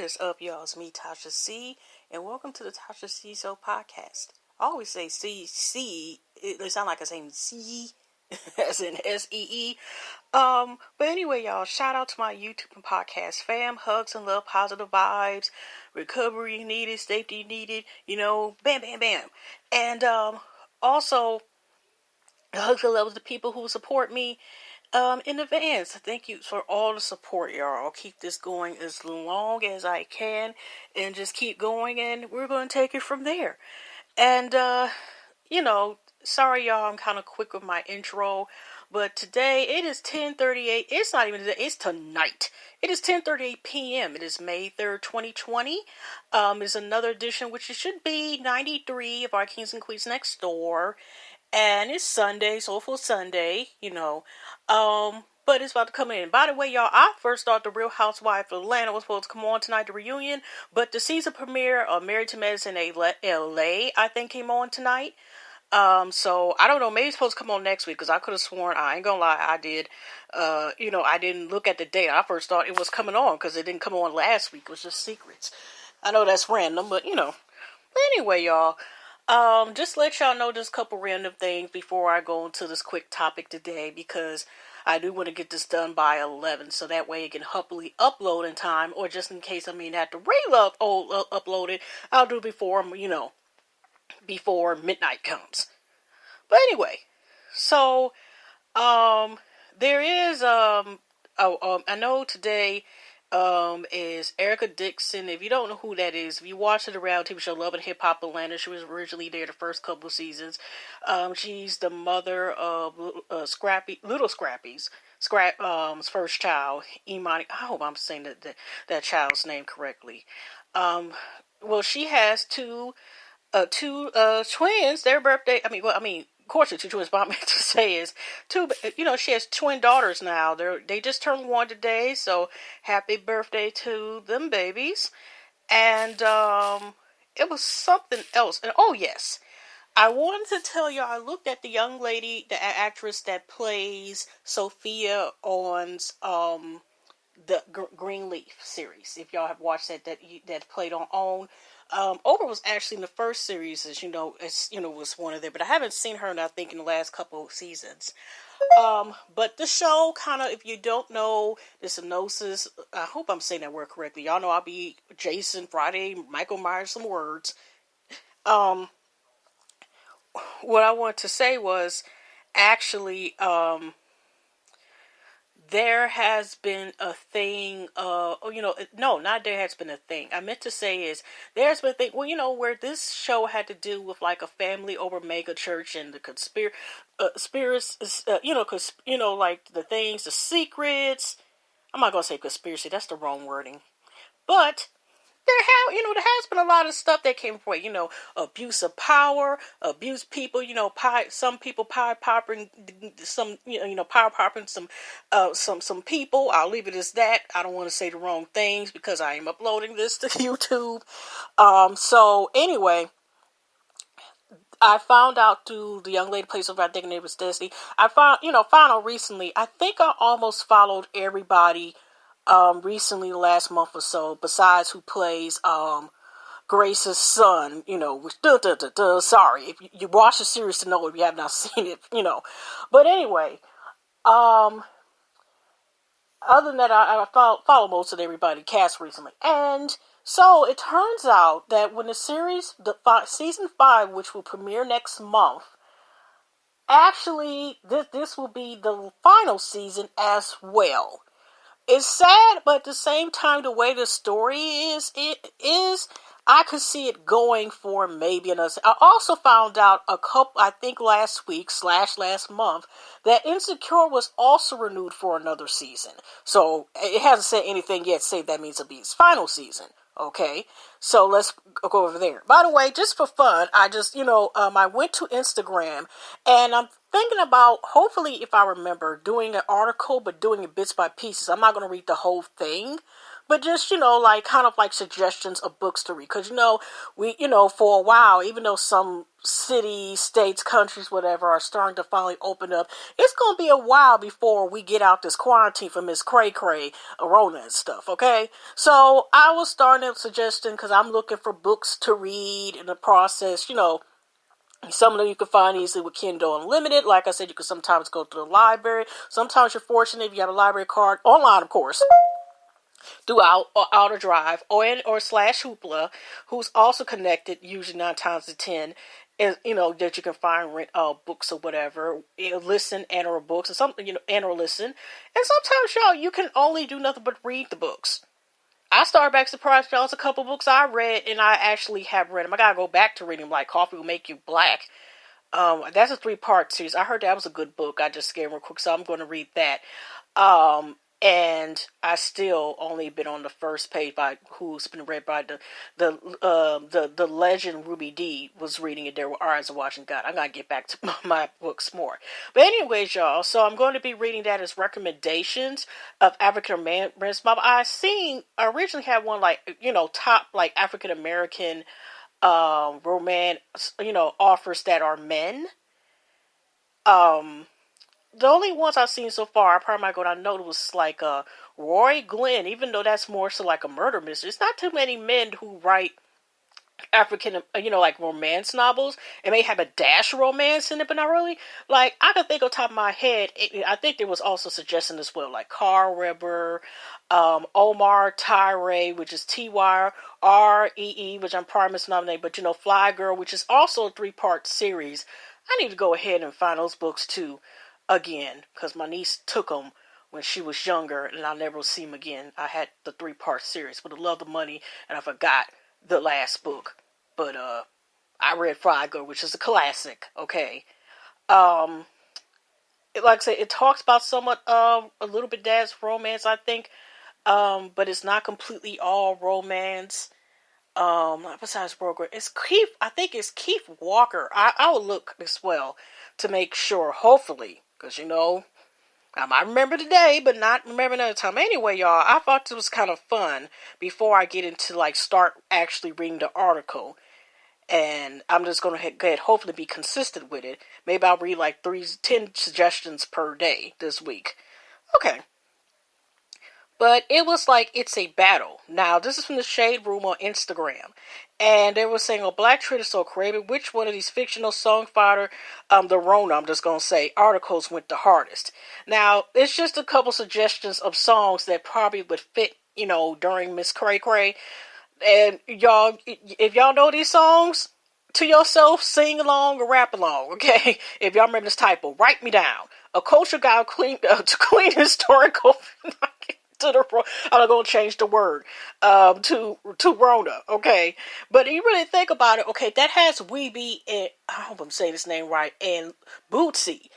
is up, y'all? It's me, Tasha C, and welcome to the Tasha C Show podcast. I always say C. It sounds like I'm saying C, as in SEE. But anyway, y'all, shout out to my YouTube and podcast fam. Hugs and love, positive vibes, recovery needed, safety needed. Bam, bam, bam. And also hugs and love to the people who support me. In advance, thank you for all the support, y'all. I'll keep this going as long as I can and just keep going, and we're going to take it from there. And, sorry, y'all, I'm kind of quick with my intro, but today it is 10:38. It's not even today, it's tonight. It is 10:38 p.m. It is May 3rd, 2020. It's another edition, which it should be 93 of our Kings and Queens Next Door. And it's Sunday, Soulful Sunday, but it's about to come in. By the way, y'all, I first thought The Real Housewife of Atlanta was supposed to come on tonight, the reunion, but the season premiere of Married to Medicine LA, I think, came on tonight. So I don't know, maybe it's supposed to come on next week, because I could have sworn, I ain't gonna lie, I did, I didn't look at the date. I first thought it was coming on, because it didn't come on last week. It was just secrets. I know that's random, but, But anyway, y'all. Just let y'all know just a couple random things before I go into this quick topic today, because I do want to get this done by 11, so that way it can hopefully upload in time, or just in case I have to upload it, I'll do it before midnight comes. But anyway, so, there is, I know today, is Erica Dixon. If you don't know who that is, if you watch the reality TV show Love and Hip Hop Atlanta, she was originally there the first couple of seasons. She's the mother of Little Scrappy's first child, Imani. I hope I'm saying that child's name correctly. Well, she has two twins. Their birthday. Of course, the two twins, but I meant to say is she has twin daughters now. They just turned 1 today, so happy birthday to them babies. And it was something else. And oh yes, I wanted to tell you, I looked at the young lady, the actress that plays Sophia on the Greenleaf series. If y'all have watched that played on OWN. Oprah was actually in the first series, as was one of them, but I haven't seen her in, I think, in the last couple of seasons. But the show, kind of, if you don't know the synopsis, I hope I'm saying that word correctly. Y'all know I'll be Jason Friday, Michael Myers, some words. What I want to say was, actually, there has been a thing, not there has been a thing. I meant to say is, there's been a thing, where this show had to do with, like, a family over mega church and the spirits, like, the things, the secrets. I'm not gonna say conspiracy, that's the wrong wording. But there has been a lot of stuff that came from, abuse of power, abuse people, some people power popping some, power popping some people. I'll leave it as that. I don't want to say the wrong things because I am uploading this to YouTube. So anyway, I found out through the young lady plays over, I think her name was Destiny. I found out recently, I think I almost followed everybody recently last month or so, besides who plays Grace's son, which sorry, if you watch the series to know if you have not seen it, But anyway, other than that, I follow most of everybody cast recently. And so it turns out that when the series, season 5, which will premiere next month, actually, this will be the final season as well. It's sad, but at the same time, the way the story is, I could see it going for maybe another. I also found out I think last week / last month, that Insecure was also renewed for another season. So it hasn't said anything yet, say that means it'll be its final season. Okay, so let's go over there. By the way, just for fun, I just, I went to Instagram, and I'm thinking about, hopefully, if I remember, doing an article, but doing it bits by pieces. I'm not going to read the whole thing, but just, like kind of like suggestions of books to read. Because, for a while, even though some cities, states, countries, whatever, are starting to finally open up, it's going to be a while before we get out this quarantine from Miss Cray Cray, Rona and stuff, okay? So I was starting a suggestion because I'm looking for books to read in the process, Some of them you can find easily with Kindle Unlimited. Like I said, you can sometimes go to the library. Sometimes you're fortunate if you have a library card, online of course, throughout or Outer Drive or slash Hoopla, who's also connected usually 9 times to 10. And, that you can find rent books or whatever, listen and or books, and something, and or listen. And sometimes, y'all, you can only do nothing but read the books. I started back surprised, y'all. It's a couple books I read, and I actually have read them. I gotta go back to reading them, like Coffee Will Make You Black. That's a 3-part series. I heard that was a good book. I just skimmed real quick, so I'm going to read that. And I still only been on the first page by who's been read by the legend Ruby D was reading it there with Eyes of Watching God. I'm gonna get back to my books more. But anyways, y'all, so I'm going to be reading that as recommendations of African Americans. I originally had one top like African American romance, authors that are men. The only ones I've seen so far, I probably might go down note, was like Roy Glenn, even though that's more so like a murder mystery. It's not too many men who write African, like romance novels. It may have a dash of romance in it, but not really. Like, I can think on top of my head, I think there was also suggestion as well, like Carl Reber, Omar Tyre, which is Tyree, which I'm probably misnominating, but Fly Girl, which is also a 3-part series. I need to go ahead and find those books too. Again, because my niece took them when she was younger, and I'll never see them again. I had the 3-part series for the Love of Money, and I forgot the last book. But I read Fly Girl, which is a classic. Okay, like I said, it talks about somewhat a little bit dad's romance, I think, but it's not completely all romance. Besides Broker, it's Keith. I think it's Keith Walker. I will look as well to make sure. Hopefully. Because, I might remember today, but not remember another time. Anyway, y'all, I thought this was kind of fun before I get into, start actually reading the article. And I'm just going to go ahead, hopefully be consistent with it. Maybe I'll read 10 suggestions per day this week. Okay. But it was like it's a battle. Now, this is from the Shade Room on Instagram. And they were saying, Black Twitter so crazy. Which one of these fictional songfighter, the Rona, I'm just going to say, articles went the hardest? Now, it's just a couple suggestions of songs that probably would fit, during Miss Cray Cray. And y'all, if y'all know these songs, to yourself, sing along or rap along, okay? If y'all remember this typo, write me down. A culture guide to clean historical... I'm going to change the word to Rona, okay? But you really think about it, okay, that has Weeby and, I hope I'm saying this name right, and Bootsy,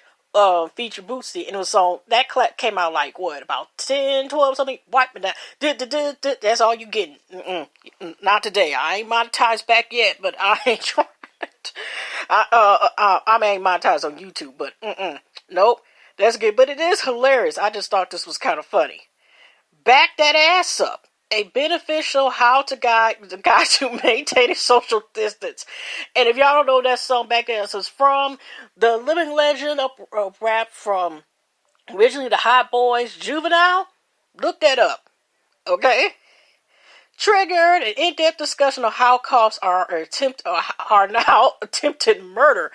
featured Bootsy, and it was on, that came out about 10, 12, something, wipe me down, that's all you getting. Not today, I ain't monetized back yet, but I ain't trying. I ain't monetized on YouTube, but nope, that's good, but it is hilarious. I just thought this was kind of funny. Back that ass up. A beneficial how to guide the guy to maintaining social distance. And if y'all don't know that song, back there, it's from the living legend of rap from originally the Hot Boys, Juvenile. Look that up. Okay? Triggered an in-depth discussion of how cops are now attempted murder.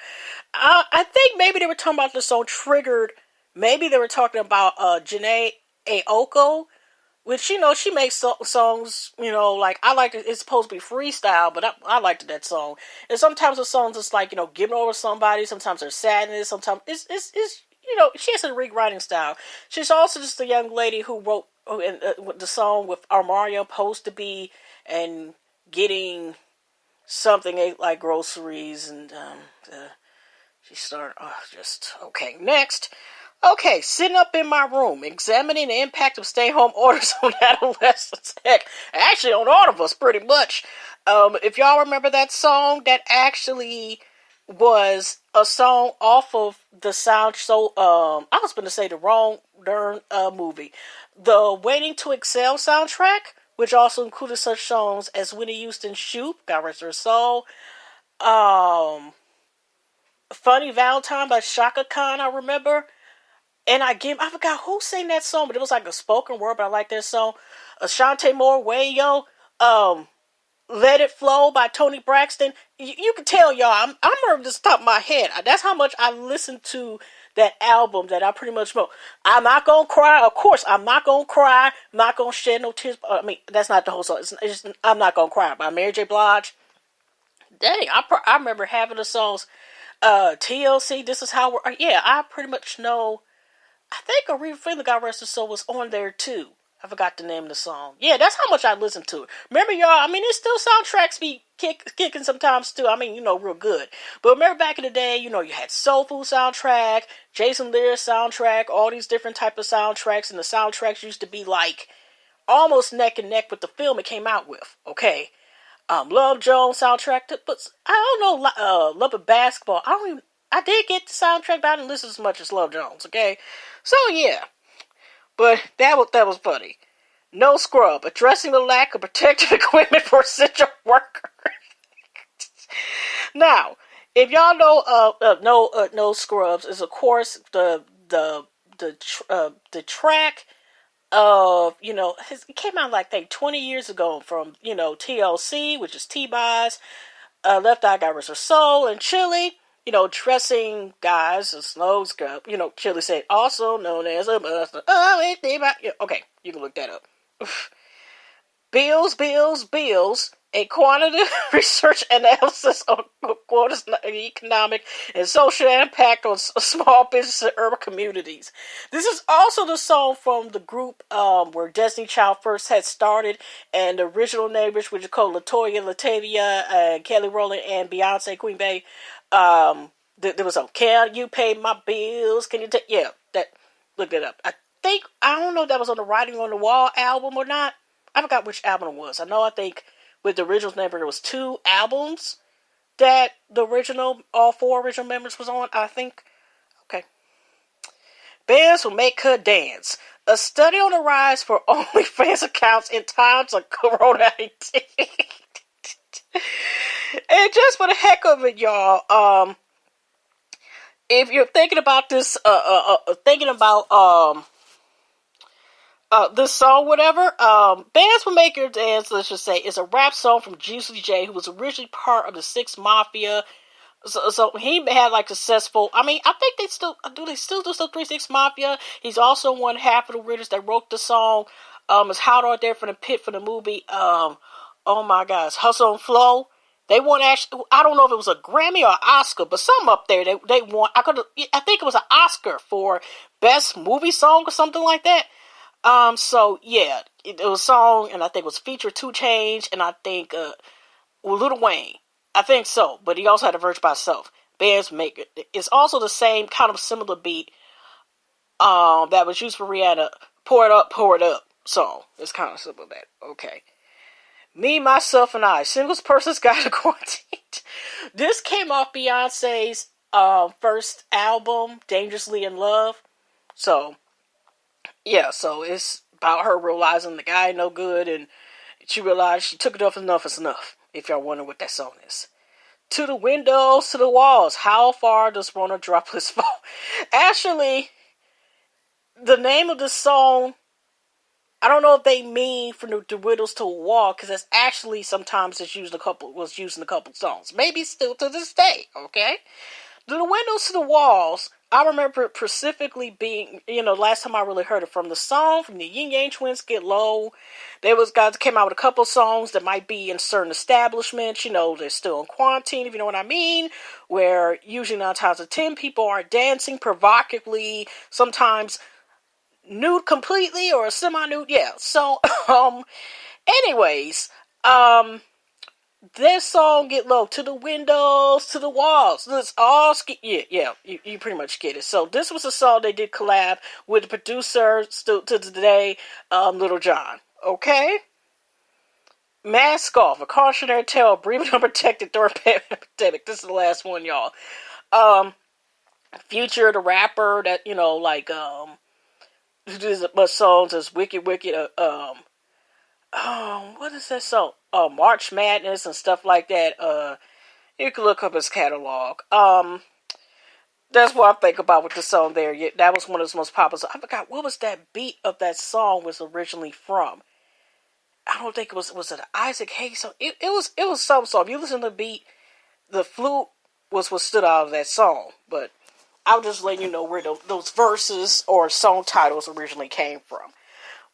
I think maybe they were talking about the song Triggered. Maybe they were talking about Janae Aoko. Which, she makes songs, I like it. It's supposed to be freestyle, but I liked that song. And sometimes the songs is giving over somebody. Sometimes there's sadness. Sometimes it's she has a rewriting style. She's also just a young lady who wrote the song with Mario supposed to be and getting something like groceries. And she started, okay, next. Okay, sitting up in my room, examining the impact of stay-home orders on adolescents. Heck, actually on all of us, pretty much. If y'all remember that song, that actually was a song off of the sound. So, I was going to say the wrong darn movie. The Waiting to Excel soundtrack which also included such songs as Whitney Houston's Shoop, God rest her soul, um, Funny Valentine by Shaka Khan, I remember. And I forgot who sang that song, but it was like a spoken word, but I like that song. Ashante Moore, Way Yo, um, Let It Flow by Tony Braxton. You can tell y'all, I'm remember this top of my head. That's how much I listened to that album that I pretty much know. I'm not gonna cry. Of course, I'm not gonna cry. I'm not gonna shed no tears. I mean, that's not the whole song. It's just, I'm not gonna cry by Mary J. Blige. Dang, I remember having the songs. TLC, This Is How We're. Yeah, I pretty much know. I think Aretha Franklin, God rest her soul, was on there too. I forgot the name of the song. Yeah, that's how much I listened to it. Remember, y'all, I mean, there's still soundtracks be kicking sometimes too. I mean, real good. But remember back in the day, you had Soul Food soundtrack, Jason Lear's soundtrack, all these different type of soundtracks, and the soundtracks used to be like almost neck and neck with the film it came out with. Okay, Love Jones soundtrack, but I don't know, Love of Basketball. I did get the soundtrack, but I didn't listen as much as Love Jones. Okay, so yeah. But that was funny. No Scrub, addressing the lack of protective equipment for essential workers. Now, if y'all know, No Scrubs is of course the track of it came out like 20 years ago from TLC, which is T-Boz, Left Eye Got Rest Her Soul, and Chili. Dressing guys, a slow scrub. Chili said, also known as a buster. Oh, okay, you can look that up. Bills, a quantitative research analysis on quotas, economic and social impact on small business and urban communities. This is also the song from the group where Destiny Child first had started, and the original neighbors, which are called LaToya, Latavia, Kelly Rowland, and Beyonce, Queen Bey. There was a "Can You Pay My Bills? Can you take?" Yeah, that. Look it up. I don't know if that was on the Writing on the Wall album or not. I forgot which album it was. I think with the original member there was 2 albums that all 4 original members was on. I think. Okay. Bands will make her dance. A study on the rise for OnlyFans accounts in times of Corona-19. And just for the heck of it, y'all, if you're thinking about this, this song, whatever, Bands Will Make Your Dance, let's just say, is a rap song from Juicy J, who was originally part of the 6 Mafia. So he had successful. I mean, I think they still do 3 6 Mafia. He's also one half of the writers that wrote the song. It's Hot Out There from the Pit for the movie. Oh my gosh, Hustle and Flow. They won I don't know if it was a Grammy or Oscar, but something up there. They won. I think it was an Oscar for best movie song or something like that. So yeah, it was a song, and I think it was featured 2 Chainz, and I think Lil Wayne. I think so, but he also had a verse by himself. Bands Make It. It's also the same kind of similar beat that was used for Rihanna. Pour It Up song. It's kind of similar to that. Okay. Me, Myself, and I. Singles Person's Guide to Quarantine. This came off Beyonce's first album, Dangerously in Love. So, yeah, so it's about her realizing the guy no good, and she realized she took it off enough is enough, if y'all wonder what that song is. To the windows, to the walls. How far does Rona Droplets fall? Actually, the name of the song, I don't know if they mean from the windows to a wall, because that's actually sometimes was used in a couple songs. Maybe still to this day, okay? The windows to the walls, I remember specifically being, last time I really heard it from the song, from the Yin Yang Twins, Get Low. There was guys that came out with a couple songs that might be in certain establishments, they're still in quarantine, if you know what I mean, where usually 9 times out of 10 people are dancing provocatively, sometimes nude completely or semi-nude, yeah. So, anyways, this song, Get Low, to the windows, to the walls. Let's all you pretty much get it. So this was a song they did collab with the producer still to today, Little John. Okay? Mask Off, a cautionary tale, breathing unprotected during pandemic. This is the last one, y'all. Future, the rapper that, who does much songs as Wicked, what is that song? March Madness and stuff like that. You can look up his catalog. That's what I think about with the song there. Yeah, that was one of his most popular. I forgot what was that beat of that song was originally from. I don't think was it Isaac Hayes song? It was some song. If you listen to the beat, the flute was what stood out of that song. But I'll just let you know where those verses or song titles originally came from.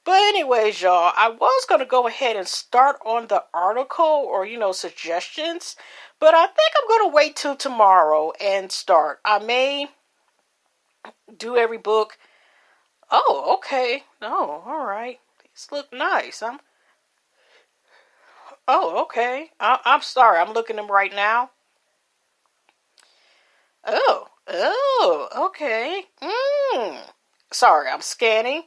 But anyways, y'all, I was going to go ahead and start on the article or, suggestions. But I think I'm going to wait till tomorrow and start. I may do every book. Oh, okay. Oh, all right. These look nice. Oh, okay. I'm sorry. I'm looking at them right now. Oh, okay. Sorry, I'm scanning.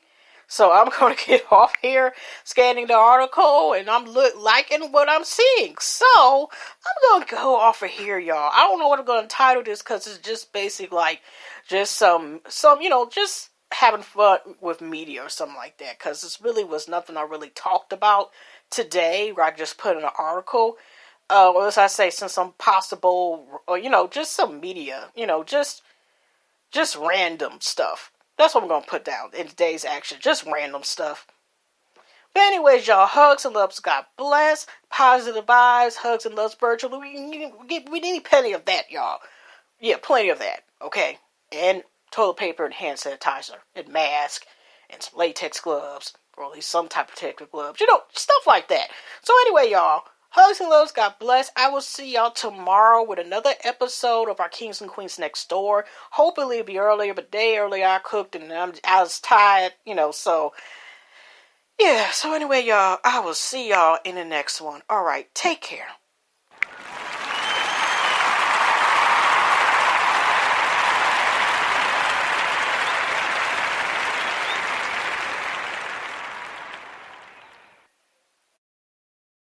So I'm going to get off here scanning the article, and I'm liking what I'm seeing. So I'm going to go off of here, y'all. I don't know what I'm going to title this because it's just basic, like just some just having fun with media or something like that. Because this really was nothing I really talked about today, where I just put in an article. Or as I say, some possible, or just some media, just random stuff. That's what I'm going to put down in today's action. Just random stuff. But anyways, y'all, hugs and loves. God bless. Positive vibes, hugs and loves virtual. We need plenty of that, y'all. Yeah, plenty of that. Okay. And toilet paper and hand sanitizer and mask and some latex gloves. Or at least some type of protective gloves. Stuff like that. So anyway, y'all. Hugs and loves, God bless. I will see y'all tomorrow with another episode of our Kings and Queens Next Door. Hopefully it'll be earlier, but day earlier I cooked and I was tired, so. Yeah, so anyway, y'all, I will see y'all in the next one. Alright, take care.